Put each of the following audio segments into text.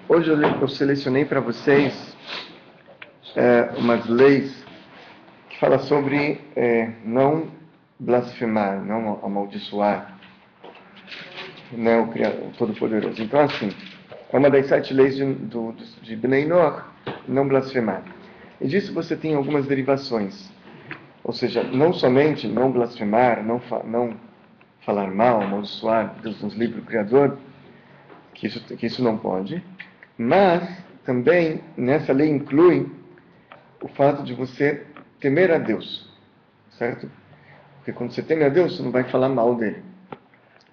Hoje eu selecionei para vocês umas leis que falam sobre não blasfemar, não amaldiçoar, né, o Todo-Poderoso. Então, assim, é uma das 7 leis de Bnei Noach, não blasfemar. E disso você tem algumas derivações. Ou seja, não somente não blasfemar, não falar mal, amaldiçoar Deus nos livre o Criador, que isso não pode, mas também nessa lei inclui o fato de você temer a Deus, certo? Porque quando você teme a Deus, você não vai falar mal dele.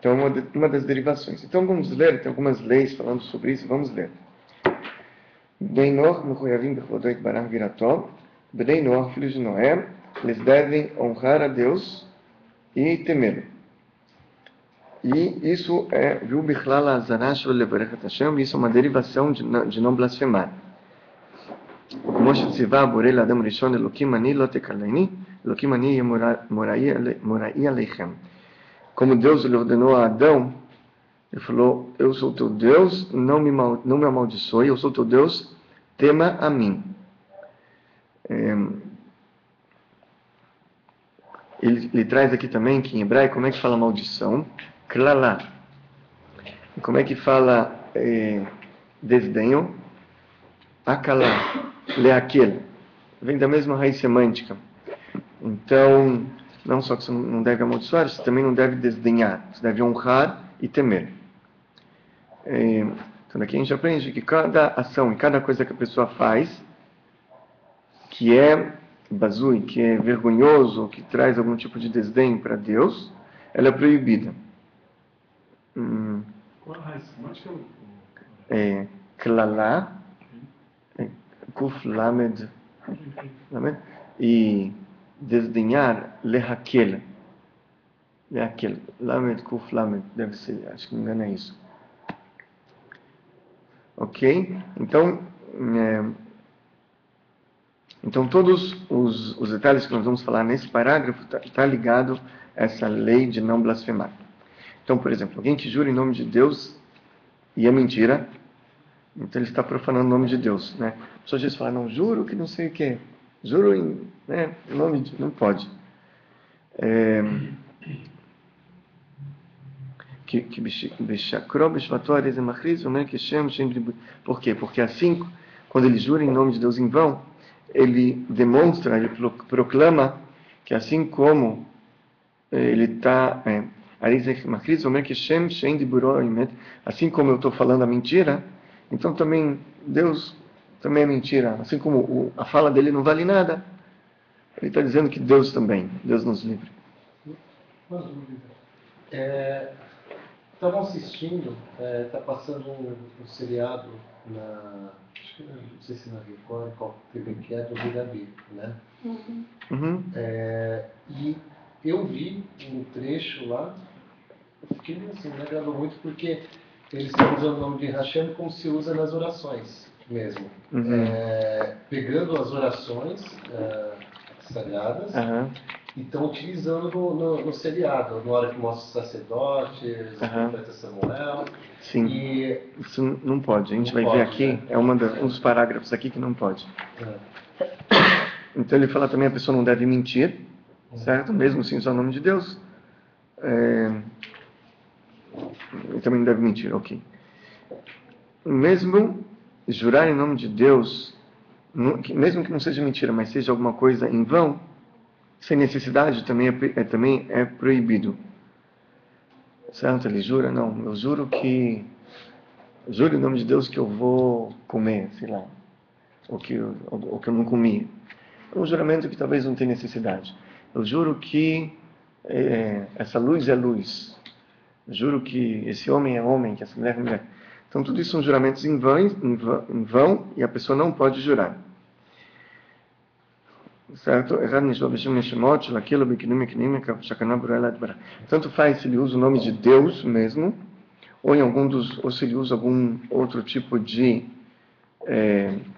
Então, uma das derivações. Então, vamos ler, tem algumas leis falando sobre isso, vamos ler. Bnei Noach mechuhavim bechvodo itbarach virato. Bnei Noach, filhos de Noé, eles devem honrar a Deus e temê-lo. E isso é isso é uma derivação de não blasfemar. Como Deus lhe ordenou a Adão, ele falou: eu sou teu Deus, não me amaldiçoe, eu sou teu Deus, tema a mim. Ele traz aqui também que em hebraico, como é que fala maldição? Klalá. E como é que fala desdenho? Akalá. Leaquel. Vem da mesma raiz semântica. Então, não só que você não deve amaldiçoar, você também não deve desdenhar. Você deve honrar e temer. Então, aqui a gente aprende que cada ação e cada coisa que a pessoa faz, que é bazui, que é vergonhoso, que traz algum tipo de desdém para Deus, ela é proibida. Qual a raiz semântica? Klalá, kuf lamed, e desdenhar, lehakel, lamed, kuf lamed, deve ser, acho que não me engano é isso. Ok? Então todos os detalhes que nós vamos falar nesse parágrafo está ligado a essa lei de não blasfemar. Então, por exemplo, alguém que jura em nome de Deus e é mentira, então ele está profanando o nome de Deus, né? As pessoas às vezes falam, não, juro que não sei o que, juro em nome de... Não pode. Por quê? Porque assim, quando ele jura em nome de Deus em vão, ele demonstra, ele proclama que assim como ele está... assim como eu estou falando a mentira, então também Deus também é mentira. Assim como a fala dele não vale nada, ele está dizendo que Deus também, Deus nos livre. Uma dúvida. Estava assistindo, está passando um seriado acho que não sei se na Record, qual TV que é, do Vidabi, né? Uhum. E eu vi um trecho lá, eu fiquei assim, me agradou muito porque eles estão usando o nome de Hashem como se usa nas orações mesmo. Uhum. Pegando as orações sagradas, e estão utilizando no seriado, na hora que mostra os sacerdotes, o profeta Samuel. Sim, isso não pode. A gente vai ver aqui, né? É um dos parágrafos aqui que não pode. Então ele fala também a pessoa não deve mentir, certo? Mesmo sem usar o nome de Deus. Ele também não deve mentir, ok. Mesmo jurar em nome de Deus, mesmo que não seja mentira, mas seja alguma coisa em vão, sem necessidade, também é proibido. Certo? Ele jura, não, eu juro em nome de Deus que eu vou comer, sei lá, ou que eu não comi. É um juramento que talvez não tenha necessidade. Eu juro que essa luz é luz. Eu juro que esse homem é homem, que essa mulher é mulher. Então tudo isso são juramentos em vão, e a pessoa não pode jurar. Certo? Tanto faz se ele usa o nome de Deus mesmo, ou se ele usa algum outro tipo de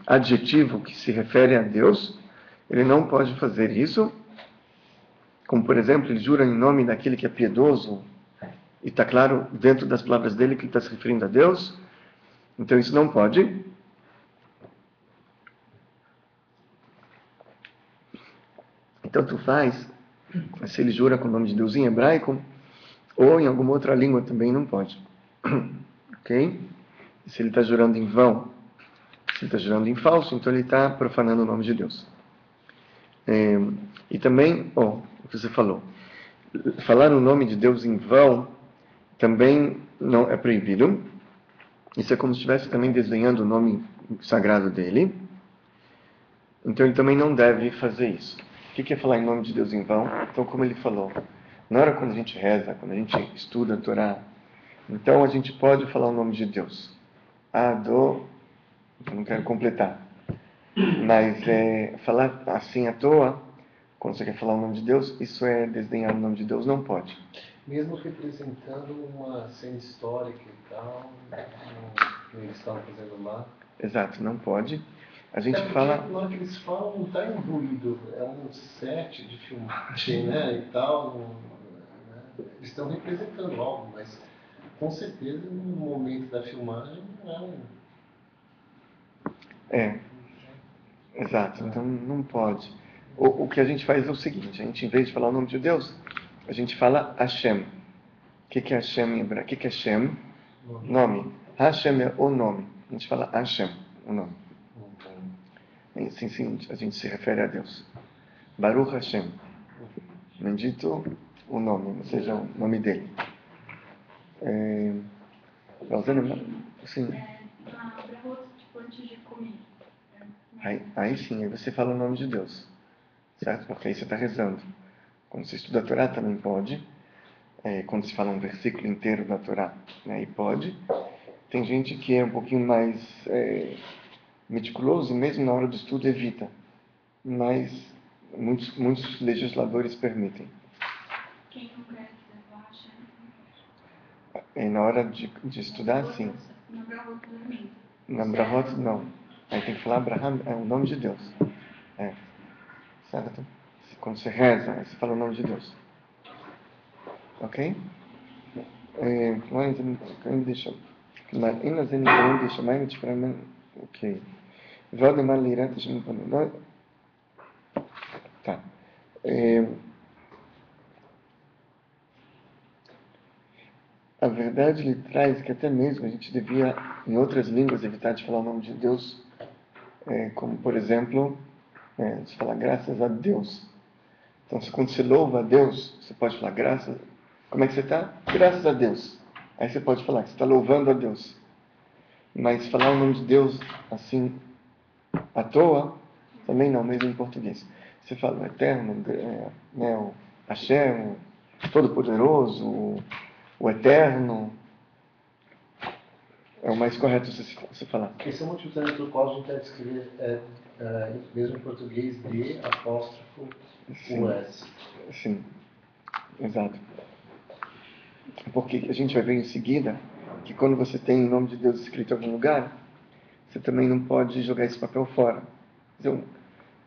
adjetivo que se refere a Deus, ele não pode fazer isso. Como, por exemplo, ele jura em nome daquele que é piedoso, e está claro dentro das palavras dele que ele está se referindo a Deus. Então isso não pode. Então tu faz, se ele jura com o nome de Deus em hebraico, ou em alguma outra língua também não pode. Ok? Se ele está jurando em vão, se ele está jurando em falso, então ele está profanando o nome de Deus. E também, o que você falou, falar o nome de Deus em vão também não é proibido. Isso é como se estivesse também desenhando o nome sagrado dele. Então ele também não deve fazer isso. O que é falar em nome de Deus em vão? Então, como ele falou, na hora quando a gente reza, quando a gente estuda a Torá, então a gente pode falar o nome de Deus. Eu não quero completar. Mas falar assim à toa, quando você quer falar o nome de Deus, isso é desdenhar o nome de Deus, não pode. Mesmo representando uma cena histórica e tal, que eles estavam fazendo lá. Exato, não pode. A gente fala... Na hora que eles falam, não está imbuído, é um set de filmagem, né, e tal. Né? Eles estão representando algo, mas com certeza no momento da filmagem não é exato, então não pode. O que a gente faz é o seguinte, a gente, em vez de falar o nome de Deus, a gente fala Hashem. O que é Hashem em hebraico? O que é Hashem? Nome. Hashem é o nome. A gente fala Hashem, o nome. Sim, a gente se refere a Deus. Baruch Hashem. Bendito o nome, ou seja, o nome dele. Sim. Antes de comer. Aí sim, aí você fala o nome de Deus. Certo? Porque aí você está rezando. Quando você estuda a Torá também pode. Quando se fala um versículo inteiro da Torá, aí pode. Tem gente que é um pouquinho mais meticuloso e mesmo na hora do estudo evita. Mas muitos legisladores permitem. Quem não quer relaxa, Na hora de estudar, sim. Na Brahot, não. Aí tem que falar Abraham, é o nome de Deus. Certo? Quando você reza, aí você fala o nome de Deus. Ok? Ok. Tá. A verdade ele traz que até mesmo a gente devia, em outras línguas, evitar de falar o nome de Deus, como, por exemplo, você fala graças a Deus. Então, quando você louva a Deus, você pode falar graças... Como é que você está? Graças a Deus. Aí você pode falar que você está louvando a Deus. Mas falar o nome de Deus assim, à toa, também não, mesmo em português. Você fala o Eterno, o Hashem, o Todo-Poderoso, o Eterno. É o mais correto você falar. Esse é o motivo também pelo qual a gente deve escrever, mesmo em português, D apóstrofo US. Sim, exato. Porque a gente vai ver em seguida que quando você tem o nome de Deus escrito em algum lugar, você também não pode jogar esse papel fora. Então,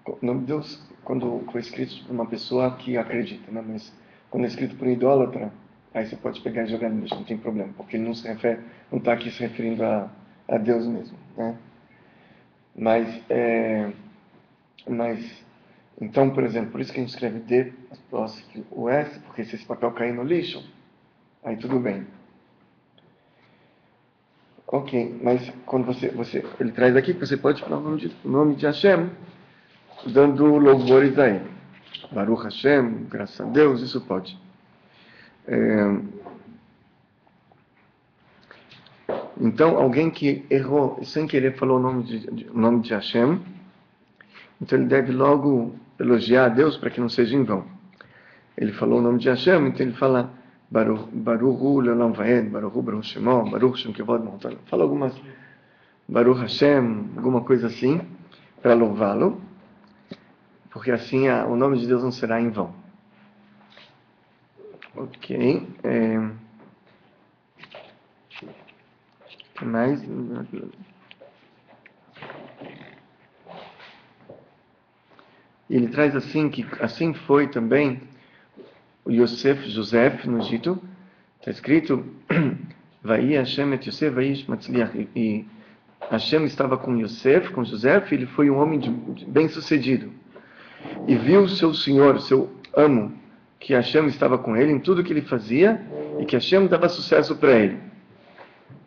o nome de Deus, quando foi escrito por uma pessoa que acredita, né? Mas quando é escrito por um idólatra, aí você pode pegar e jogar no lixo, não tem problema, porque ele não está aqui se referindo a Deus mesmo, né? Mas, então, por exemplo, por isso que a gente escreve D, o S, porque se esse papel cair no lixo, aí tudo bem. Ok, mas quando ele traz aqui que você pode falar o nome de Hashem, dando louvores a ele. Baruch Hashem, graças a Deus, isso pode. Então, alguém que errou e sem querer falou o nome de Hashem, então ele deve logo elogiar a Deus para que não seja em vão. Ele falou o nome de Hashem, então ele fala Baruch Leolam Vaed, Baruch Shemo, Baruch Shem Kevod Mahotol. Fala algumas Baruch Hashem, alguma coisa assim, para louvá-lo, porque assim o nome de Deus não será em vão. Ok. Mais. Ele traz assim que assim foi também o José no Egito. Está escrito Vai Hashem et Yosef Vaish Matzliach, e Hashem estava com Yosef, com José, ele foi um homem bem-sucedido. E viu seu senhor, seu amo, que Hashem estava com ele em tudo que ele fazia e que Hashem dava sucesso para ele.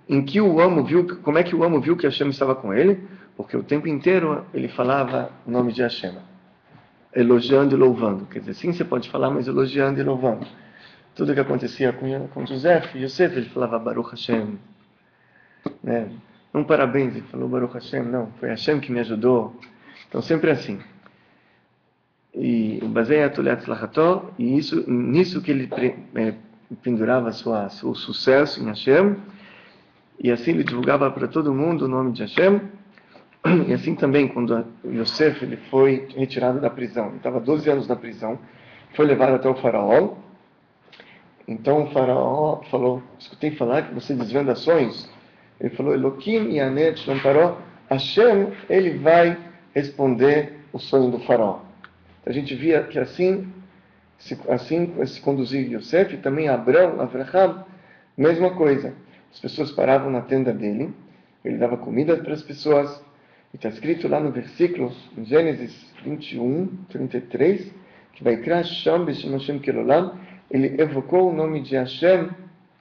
Em que o amo viu, como é que o amo viu que Hashem estava com ele? Porque o tempo inteiro ele falava o nome de Hashem, elogiando e louvando. Quer dizer, sim, você pode falar, mas elogiando e louvando. Tudo que acontecia com José, Yosef, ele falava Baruch Hashem. Né? Não parabéns, ele falou Baruch Hashem, não, foi Hashem que me ajudou. Então sempre assim. E o Bazei Atulet Lachato, e nisso que ele pendurava seu sucesso em Hashem, e assim ele divulgava para todo mundo o nome de Hashem. E assim também, quando Yosef ele foi retirado da prisão, ele estava 12 anos na prisão, foi levado até o faraó. Então o faraó falou, escutei falar que você desvenda sonhos. Ele falou, Eloquim e Anet Shamparó, Hashem, ele vai responder o sonho do faraó. A gente via que assim se conduzia Yosef e também Abrão, Avraham, mesma coisa. As pessoas paravam na tenda dele, ele dava comida para as pessoas. E está escrito lá no versículo, em Gênesis 21, 33, que vai criar Hashem, Beshem Hashem Kelolam, ele evocou o nome de Hashem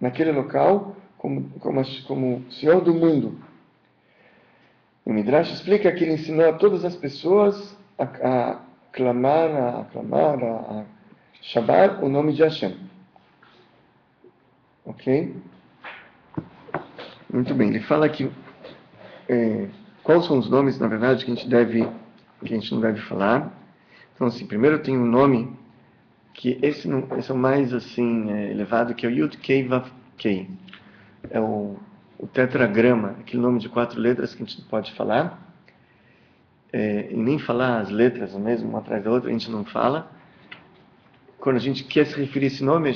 naquele local como Senhor do mundo. O Midrash explica que ele ensinou a todas as pessoas a chamar o nome de Hashem. Ok? Muito bem, ele fala que quais são os nomes, na verdade, que a gente não deve falar. Então, assim, primeiro tem um nome que esse é o mais assim elevado, que é o Yud Kei Vav Kei. É o tetragrama, aquele nome de 4 letras que a gente não pode falar. E nem falar as letras mesmo, uma atrás da outra, a gente não fala. Quando a gente quer se referir a esse nome, a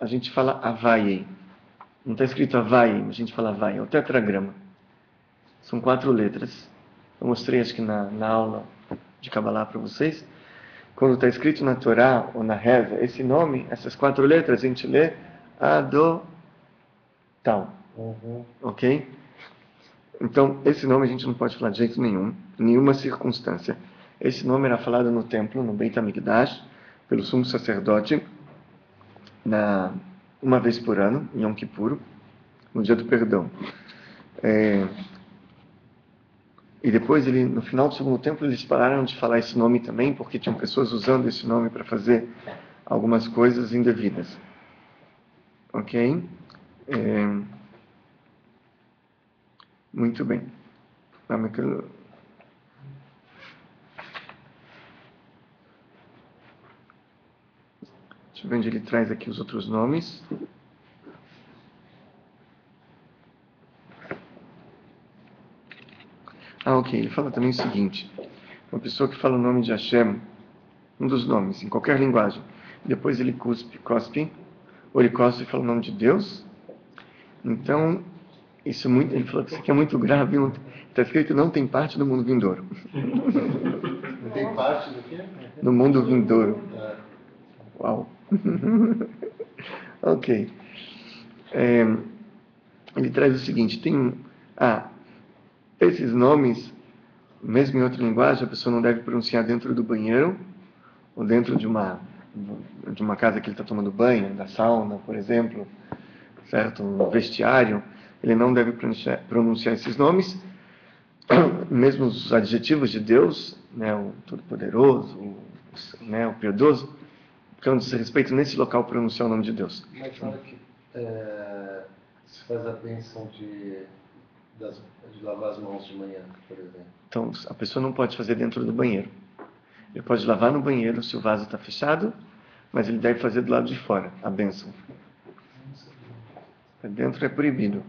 gente fala Havai. Não está escrito Havai, mas a gente fala Havai. É o tetragrama. São 4 letras. Eu mostrei, acho que na aula de Kabbalah para vocês. Quando está escrito na Torá ou na Reza, esse nome, essas 4 letras, a gente lê Adotal. Ok? Então, esse nome a gente não pode falar de jeito nenhum, em nenhuma circunstância. Esse nome era falado no templo, no Beit HaMikdash, pelo sumo sacerdote, uma vez por ano, em Yom Kippur, no dia do perdão. E depois, no final do segundo templo, eles pararam de falar esse nome também, porque tinham pessoas usando esse nome para fazer algumas coisas indevidas. Ok? Muito bem. Deixa eu ver onde ele traz aqui os outros nomes. Ok. Ele fala também o seguinte. Uma pessoa que fala o nome de Hashem, um dos nomes, em qualquer linguagem, depois ele cospe, ou ele cospe e fala o nome de Deus. Então, ele falou que isso aqui é muito grave. Está escrito, não tem parte do mundo vindouro. Não tem parte do quê? No mundo vindouro. Uau. Ok. Ele traz o seguinte, esses nomes, mesmo em outra linguagem, a pessoa não deve pronunciar dentro do banheiro, ou dentro de uma casa que ele está tomando banho, da sauna, por exemplo, certo? No vestiário, ele não deve pronunciar esses nomes, mesmo os adjetivos de Deus, né, o Todo-Poderoso, o Piedoso, quando se respeita nesse local pronunciar o nome de Deus. Mas na hora que se faz a bênção de lavar as mãos de manhã, por exemplo. Então, a pessoa não pode fazer dentro do banheiro. Ele pode lavar no banheiro se o vaso está fechado, mas ele deve fazer do lado de fora, a bênção. Dentro é proibido.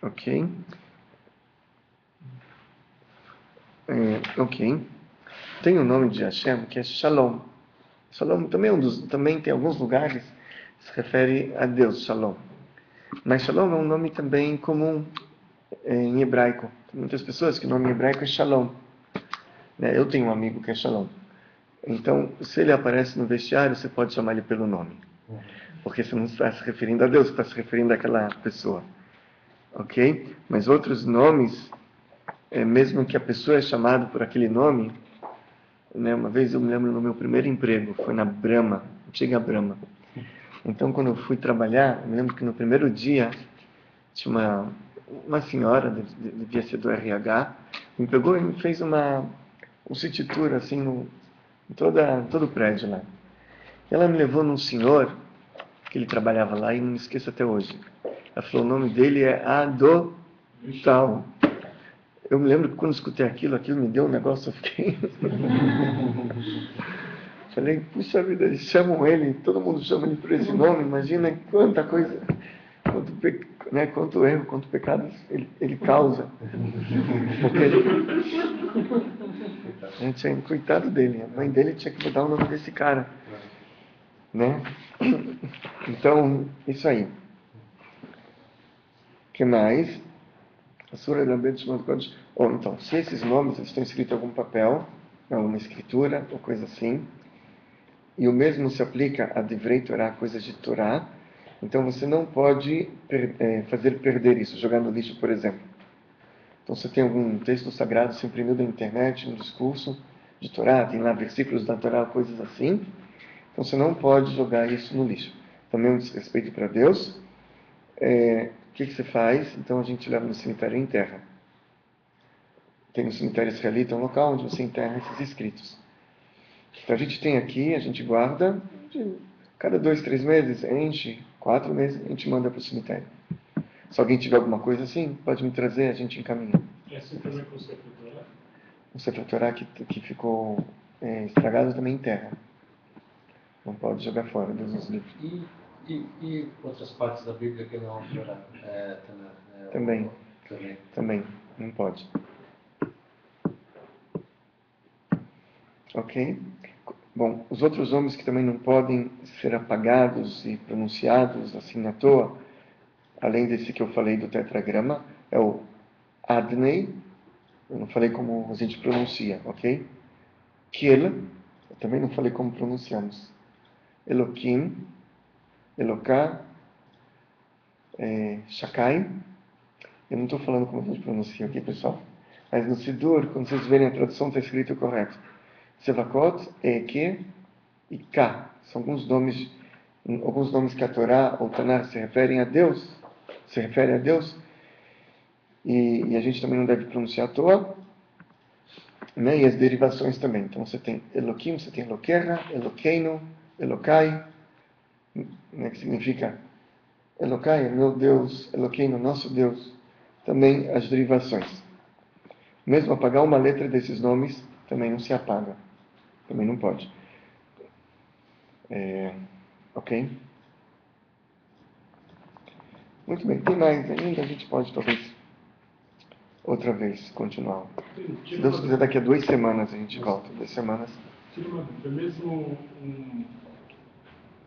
Ok? Ok. Tem o nome de Hashem que é Shalom. Shalom também tem alguns lugares que se refere a Deus, Shalom. Mas Shalom é um nome também comum em hebraico. Tem muitas pessoas que o nome em hebraico é Shalom. Eu tenho um amigo que é Shalom. Então, se ele aparece no vestiário, você pode chamar ele pelo nome. Porque você não está se referindo a Deus, você está se referindo àquela pessoa. ok? Mas outros nomes, mesmo que a pessoa é chamada por aquele nome, né? Uma vez eu me lembro no meu primeiro emprego, foi na Brahma, antiga Brahma. Então, quando eu fui trabalhar, eu me lembro que no primeiro dia, tinha uma senhora, devia ser do RH, me pegou e me fez um city tour, assim, em todo o prédio lá. Ela me levou num senhor, que ele trabalhava lá, e não me esqueço até hoje. Ela falou, o nome dele é Ado Tal. Eu me lembro que quando escutei aquilo me deu um negócio, eu fiquei... Falei, puxa vida, eles chamam ele, todo mundo chama ele por esse nome, imagina quanta coisa, quanto erro, quanto pecado ele causa. Porque a gente tinha coitado dele, a mãe dele tinha que mudar o nome desse cara. Né? Então, isso aí. O que mais? A Sura da Beit Shemot Kodesh. Ou então, se esses nomes eles estão escritos em algum papel, em alguma escritura, ou coisa assim, e o mesmo se aplica a Divrei Torá, coisas de Torá, então você não pode fazer perder isso, jogar no lixo, por exemplo. Então, você tem algum texto sagrado se imprimiu da internet, um discurso de Torá, tem lá versículos da Torá, coisas assim, então você não pode jogar isso no lixo. Também um desrespeito para Deus. O que você faz? Então a gente leva no cemitério e enterra. Tem no cemitério israelita um local onde você enterra esses escritos. Então a gente tem aqui, a gente guarda, cada 2, 3 meses, enche, 4 meses, a gente manda para o cemitério. Se alguém tiver alguma coisa assim, pode me trazer, a gente encaminha. É assim também com o Sefer Torah? O Sefer Torah que ficou estragado também enterra. Não pode jogar fora dos livros. E outras partes da Bíblia que não Torá? Também, não pode. Ok? Bom, os outros nomes que também não podem ser apagados e pronunciados assim à toa, além desse que eu falei do tetragrama, é o Adnei, eu não falei como a gente pronuncia, ok? Kiel, eu também não falei como pronunciamos. Eloquim, Eloká, Shakai, eu não estou falando como a gente pronuncia aqui, pessoal. Mas no Sidur, quando vocês verem a tradução, está escrito correto. Sevakot, Eke e Ka. São alguns nomes que a Torá ou Tanar se referem a Deus. Se refere a Deus. E a gente também não deve pronunciar à toa. Né? E as derivações também. Então você tem Eloquim, você tem Eloquerra, Eloqueino, Elokai. Né? Que significa Elokai é meu Deus, Eloqueino, nosso Deus. Também as derivações. Mesmo apagar uma letra desses nomes, também não se apaga. Também não pode. Ok? Muito bem. Tem mais ainda? A gente pode, talvez, outra vez, continuar. Se Deus quiser, daqui a 2 semanas a gente volta. 2 semanas. Tira uma dúvida. Mesmo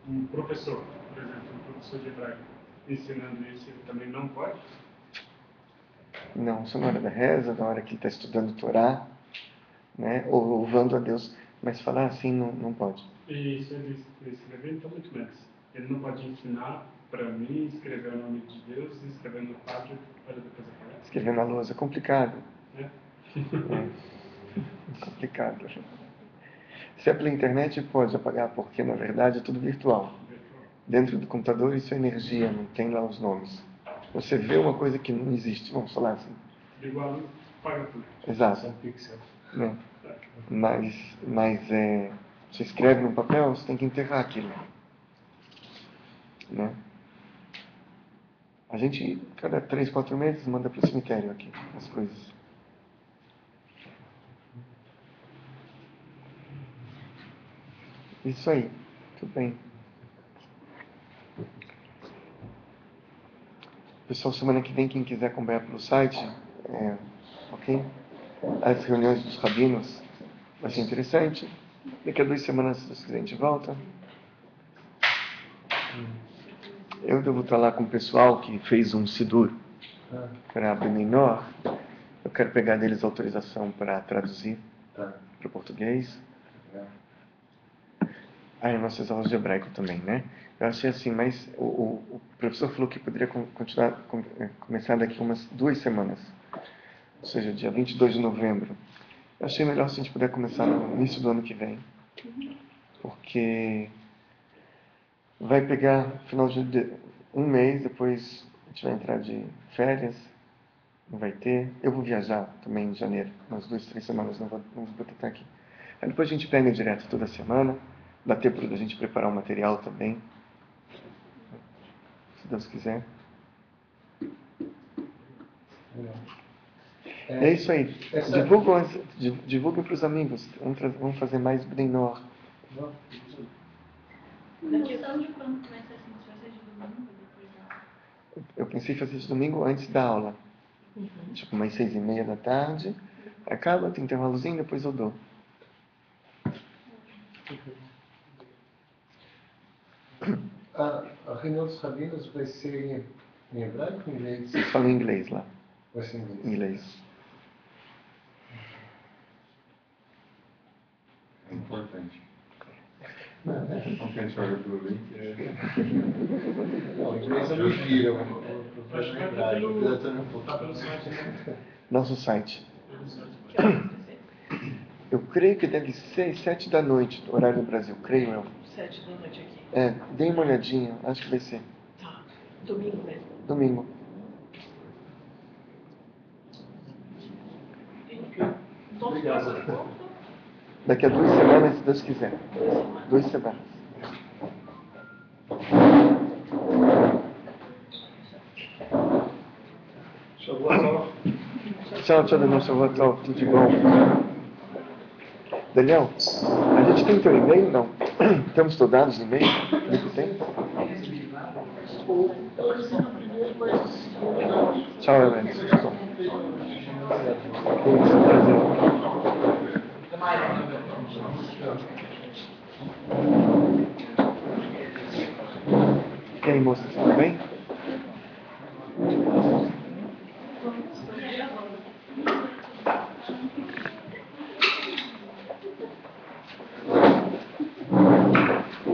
um professor, por exemplo, um professor de hebraico, ensinando isso, ele também não pode? Não, só na hora da reza, na hora que ele está estudando Torá, né? Ou louvando a Deus. Mas falar assim não pode. E se ele escrever, então muito menos. Ele não pode ensinar para mim, escrever o nome de Deus e escrever no quadro para depois apagar? Escrever na lousa é complicado. É? Complicado. Se é pela internet, pode apagar, porque na verdade é tudo virtual. Dentro do computador isso é energia, não tem lá os nomes. Você vê uma coisa que não existe, vamos falar assim. Igual, paga tudo. Exato. Né? Mas você escreve no papel, você tem que enterrar aquilo. Né? A gente, cada 3, 4 meses, manda para o cemitério aqui as coisas. Isso aí. Tudo bem. Pessoal, semana que vem, quem quiser acompanhar pelo site, ok? As reuniões dos rabinos vai ser interessante. Daqui a 2 semanas, se Deus quiser, a gente volta. Eu devo estar lá com o pessoal que fez um Sidur para Beninor. Eu quero pegar deles autorização para traduzir para o português. E nossas aulas de hebraico também, né? Eu achei assim, mas o professor falou que poderia começar daqui umas 2 semanas. Ou seja, dia 22 de novembro. Eu achei melhor se a gente puder começar no início do ano que vem. Porque vai pegar final de um mês, depois a gente vai entrar de férias. Não vai ter. Eu vou viajar também em janeiro, umas 2, 3 semanas, não vou estar aqui. Aí depois a gente pega direto toda semana. Dá tempo da gente preparar o material também. Se Deus quiser. É isso aí. Divulguem para os amigos. Vamos fazer mais Bnei Noach. Na questão de quando começa assim, se vai ser de domingo, depois da aula? Eu pensei em fazer de domingo antes da aula. Tipo, umas 6:30 da tarde. Acaba, tem intervalozinho, depois eu dou. A reunião dos rabinos vai ser em hebraico ou em inglês? Eu falo em inglês lá. Vai ser em inglês. Inglês. É importante. Não pensar por mim. Não, em inglês eu me viro. Acho que vai estar pelo site, né? Nosso site. Que horas vai ser? Eu creio que deve ser 7 da noite, horário do Brasil. Creio eu. 7 da noite aqui. Dei uma olhadinha. Acho que vai ser Tá. Domingo mesmo. domingo. Obrigado. Daqui a 2 semanas, se Deus quiser. 2 semanas. Tchau, Daniel. Tchau, tudo de bom. Daniel, a gente tem teu e-mail, não? Temos teus dados no e-mail? Tem? Tchau, Alex. E aí, moça, tudo bem?